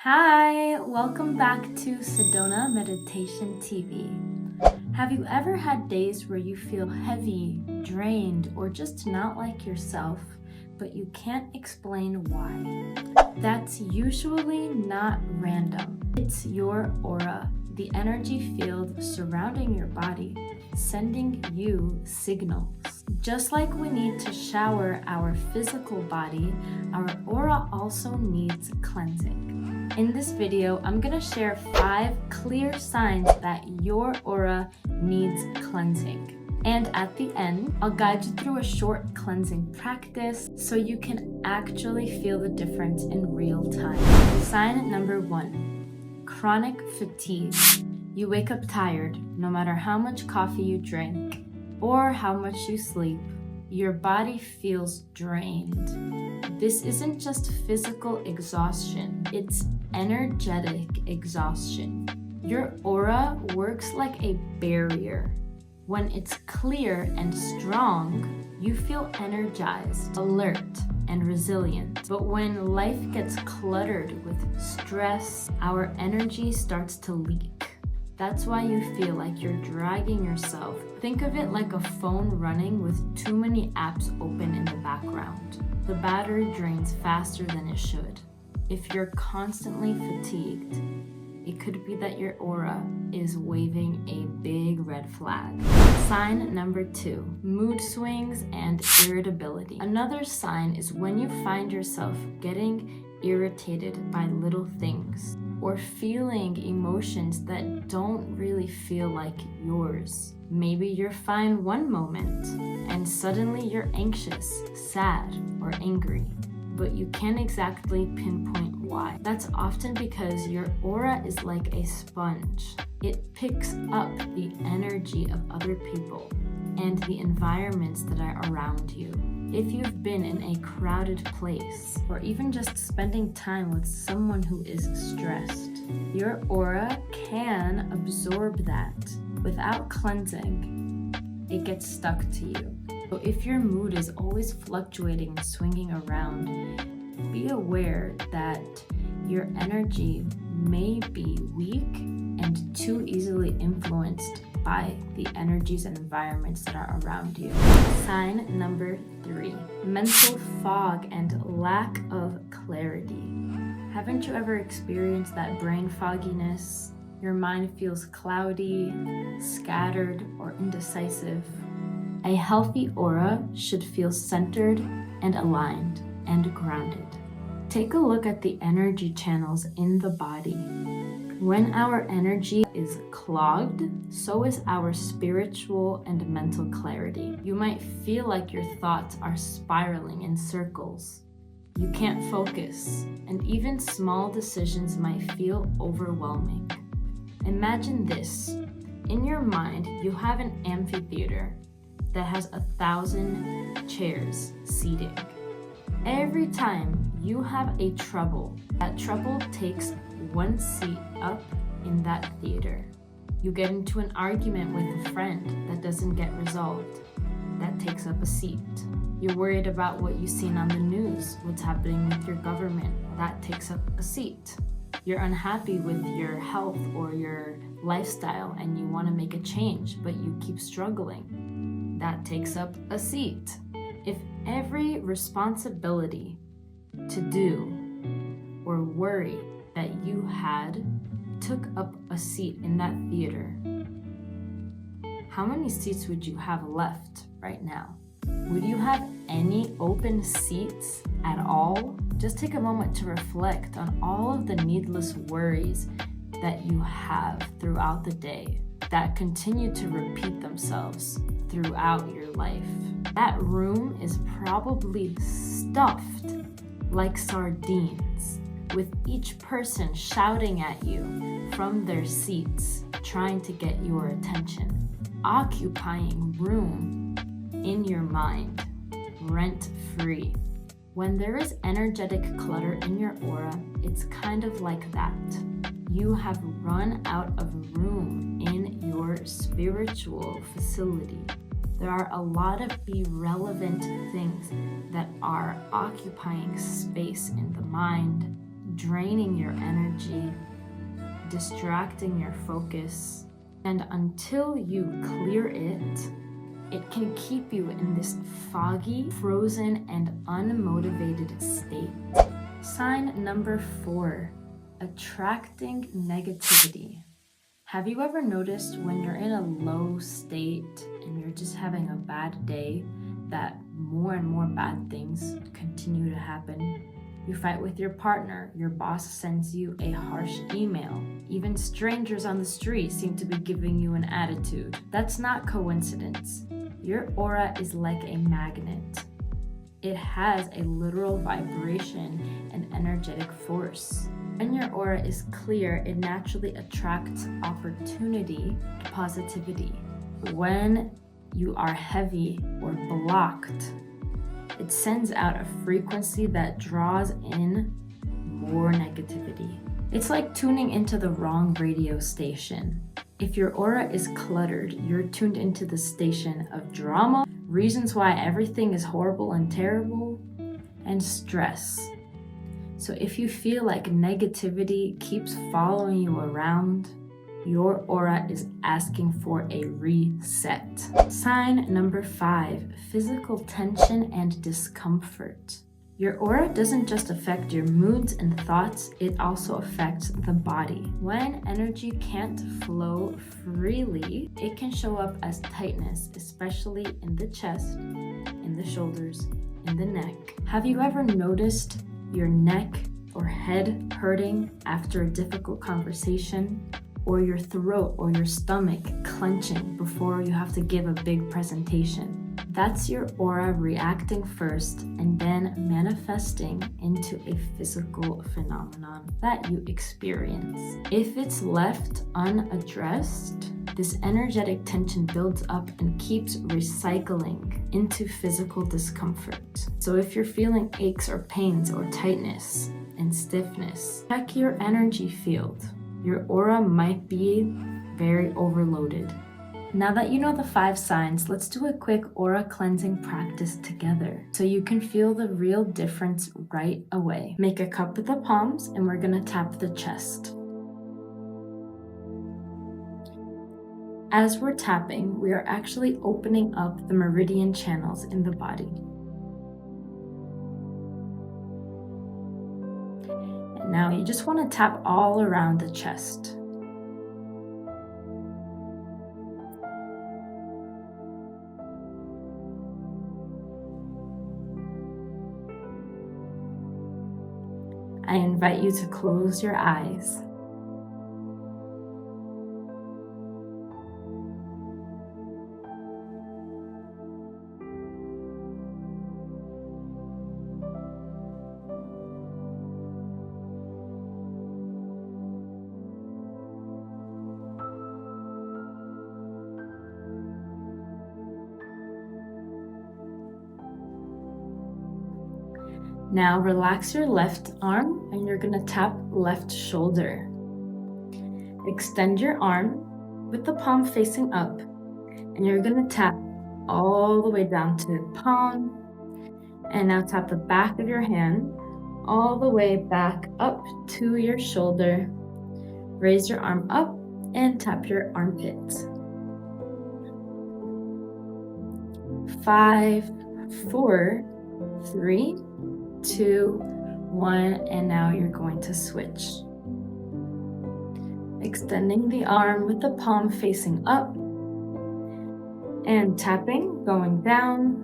Hi, welcome back to Sedona Meditation TV. Have you ever had days where you feel heavy, drained, or just not like yourself, but you can't explain why? That's usually not random. It's your aura, the energy field surrounding your body, sending you signals. Just like we need to shower our physical body, our aura also needs cleansing. In this video, I'm going to share 5 clear signs that your aura needs cleansing. And at the end, I'll guide you through a short cleansing practice so you can actually feel the difference in real time. Sign number 1, chronic fatigue. You wake up tired no matter how much coffee you drink or how much you sleep. Your body feels drained. This isn't just physical exhaustion, it's energetic exhaustion. Your aura works like a barrier. When it's clear and strong, you feel energized, alert, and resilient. But when life gets cluttered with stress, our energy starts to leak. That's why you feel like you're dragging yourself. Think of it like a phone running with too many apps open in the background. The battery drains faster than it should. If you're constantly fatigued, it could be that your aura is waving a big red flag. Sign number 2, mood swings and irritability. Another sign is when you find yourself getting irritated by little things or feeling emotions that don't really feel like yours. Maybe you're fine one moment and suddenly you're anxious, sad, or angry, but you can't exactly pinpoint why. That's often because your aura is like a sponge. It picks up the energy of other people and the environments that are around you. If you've been in a crowded place, or even just spending time with someone who is stressed, your aura can absorb that. Without cleansing, it gets stuck to you. So if your mood is always fluctuating and swinging around, be aware that your energy may be weak and too easily influenced by the energies and environments that are around you. Sign number 3, mental fog and lack of clarity. Haven't you ever experienced that brain fogginess? Your mind feels cloudy, scattered, or indecisive. A healthy aura should feel centered and aligned and grounded. Take a look at the energy channels in the body. When our energy is clogged, so is our spiritual and mental clarity. You might feel like your thoughts are spiraling in circles. You can't focus, and even small decisions might feel overwhelming. Imagine this. In your mind, you have an amphitheater that has 1,000 chairs seating. Every time you have a trouble, that trouble takes one seat up in that theater. You get into an argument with a friend that doesn't get resolved. That takes up a seat. You're worried about what you've seen on the news, what's happening with your government. That takes up a seat. You're unhappy with your health or your lifestyle and you want to make a change, but you keep struggling. That takes up a seat. If every responsibility to do or worry that you had took up a seat in that theater, how many seats would you have left right now? Would you have any open seats at all? Just take a moment to reflect on all of the needless worries that you have throughout the day that continue to repeat themselves throughout your life. That room is probably stuffed like sardines, with each person shouting at you from their seats, trying to get your attention, occupying room in your mind, rent-free. When there is energetic clutter in your aura, it's kind of like that. You have run out of room in your spiritual facility. There are a lot of irrelevant things that are occupying space in the mind, draining your energy, distracting your focus. And until you clear it, it can keep you in this foggy, frozen, and unmotivated state. Sign number 4, attracting negativity. Have you ever noticed when you're in a low state and you're just having a bad day that more and more bad things continue to happen? You fight with your partner, your boss sends you a harsh email. Even strangers on the street seem to be giving you an attitude. That's not coincidence. Your aura is like a magnet. It has a literal vibration and energetic force. When your aura is clear, it naturally attracts opportunity to positivity. When you are heavy or blocked, it sends out a frequency that draws in more negativity. It's like tuning into the wrong radio station. If your aura is cluttered, you're tuned into the station of drama, reasons why everything is horrible and terrible, and stress. So if you feel like negativity keeps following you around, your aura is asking for a reset. Sign number 5, physical tension and discomfort. Your aura doesn't just affect your moods and thoughts, it also affects the body. When energy can't flow freely, it can show up as tightness, especially in the chest, in the shoulders, in the neck. Have you ever noticed your neck or head hurting after a difficult conversation? Or your throat or your stomach clenching before you have to give a big presentation? That's your aura reacting first and then manifesting into a physical phenomenon that you experience. If it's left unaddressed, this energetic tension builds up and keeps recycling into physical discomfort. So if you're feeling aches or pains or tightness and stiffness, check your energy field. Your aura might be very overloaded. Now that you know the 5 signs, let's do a quick aura cleansing practice together so you can feel the real difference right away. Make a cup with the palms and we're gonna tap the chest. As we're tapping, we are actually opening up the meridian channels in the body. Now you just want to tap all around the chest. I invite you to close your eyes. Now relax your left arm and you're gonna tap left shoulder. Extend your arm with the palm facing up and you're gonna tap all the way down to the palm. And now tap the back of your hand all the way back up to your shoulder. Raise your arm up and tap your armpit. 5, 4, 3, 2, 1, and now you're going to switch. Extending the arm with the palm facing up and tapping, going down,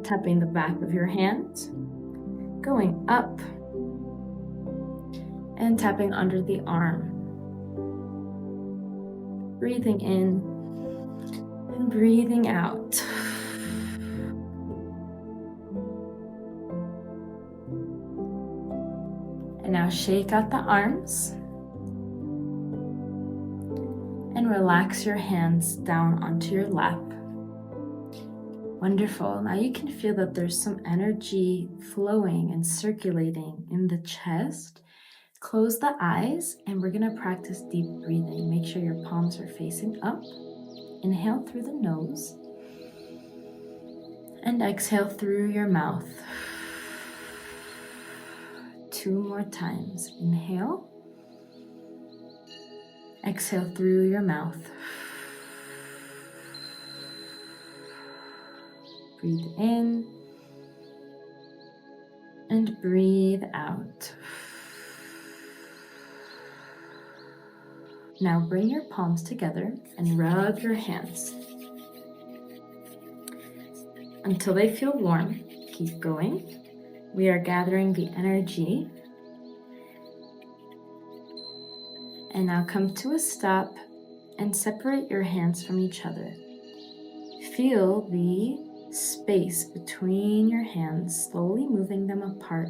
tapping the back of your hand, going up, and tapping under the arm. Breathing in and breathing out. And now shake out the arms and relax your hands down onto your lap. Wonderful. Now you can feel that there's some energy flowing and circulating in the chest. Close the eyes and we're going to practice deep breathing. Make sure your palms are facing up. Inhale through the nose and exhale through your mouth. 2 more times. Inhale. Exhale through your mouth. Breathe in and breathe out. Now bring your palms together and rub your hands until they feel warm. Keep going. We are gathering the energy. And now come to a stop and separate your hands from each other. Feel the space between your hands, slowly moving them apart.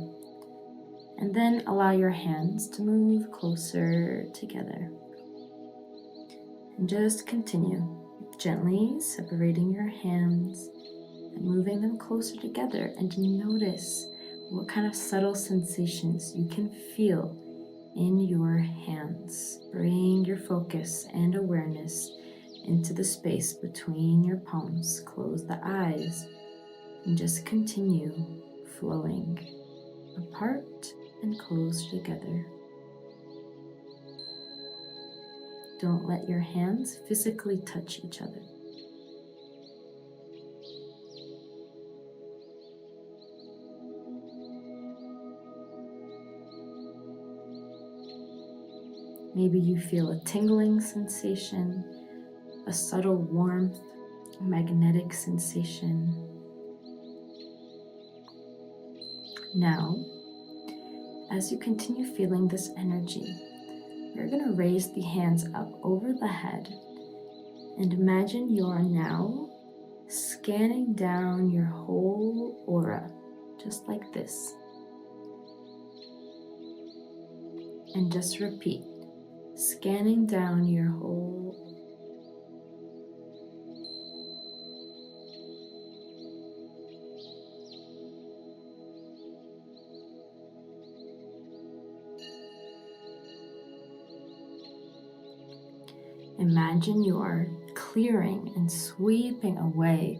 And then allow your hands to move closer together. And just continue, gently separating your hands and moving them closer together. And notice what kind of subtle sensations you can feel in your hands. Bring your focus and awareness into the space between your palms. Close the eyes and just continue flowing apart and close together. Don't let your hands physically touch each other. Maybe you feel a tingling sensation, a subtle warmth, a magnetic sensation. Now, as you continue feeling this energy, you're going to raise the hands up over the head and imagine you are now scanning down your whole aura, just like this. And just repeat, scanning down your whole aura. Imagine you are clearing and sweeping away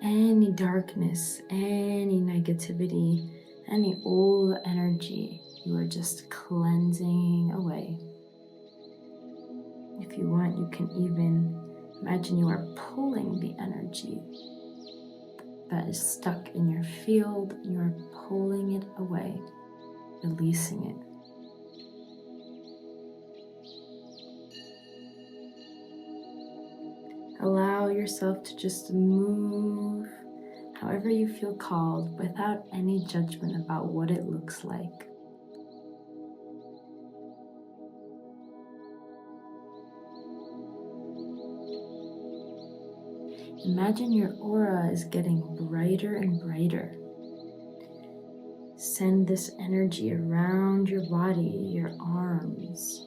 any darkness, any negativity, any old energy. You are just cleansing away. If you want, you can even imagine you are pulling the energy that is stuck in your field. You are pulling it away, releasing it. Allow yourself to just move however you feel called without any judgment about what it looks like. Imagine your aura is getting brighter and brighter. Send this energy around your body, your arms.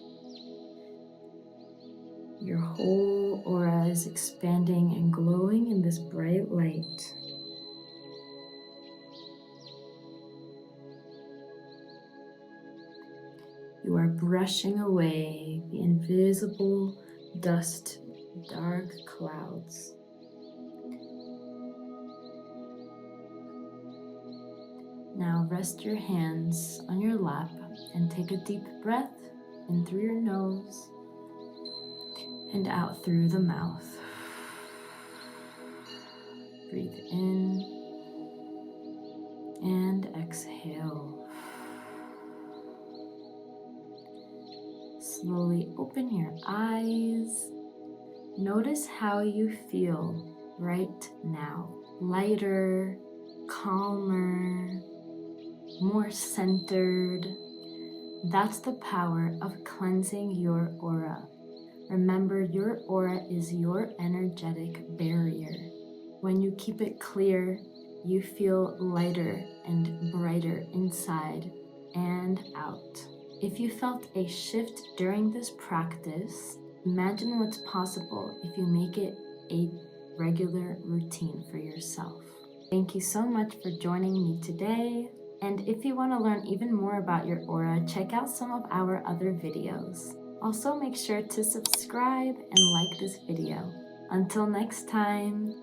Your whole aura is expanding and glowing in this bright light. You are brushing away the invisible dust, dark clouds. Now rest your hands on your lap and take a deep breath in through your nose and out through the mouth. Breathe in and exhale. Slowly open your eyes. Notice how you feel right now. Lighter, calmer, more centered. That's the power of cleansing your aura. Remember, your aura is your energetic barrier. When you keep it clear, you feel lighter and brighter inside and out. If you felt a shift during this practice, imagine what's possible if you make it a regular routine for yourself. Thank you so much for joining me today. And if you want to learn even more about your aura, check out some of our other videos. Also, make sure to subscribe and like this video. Until next time.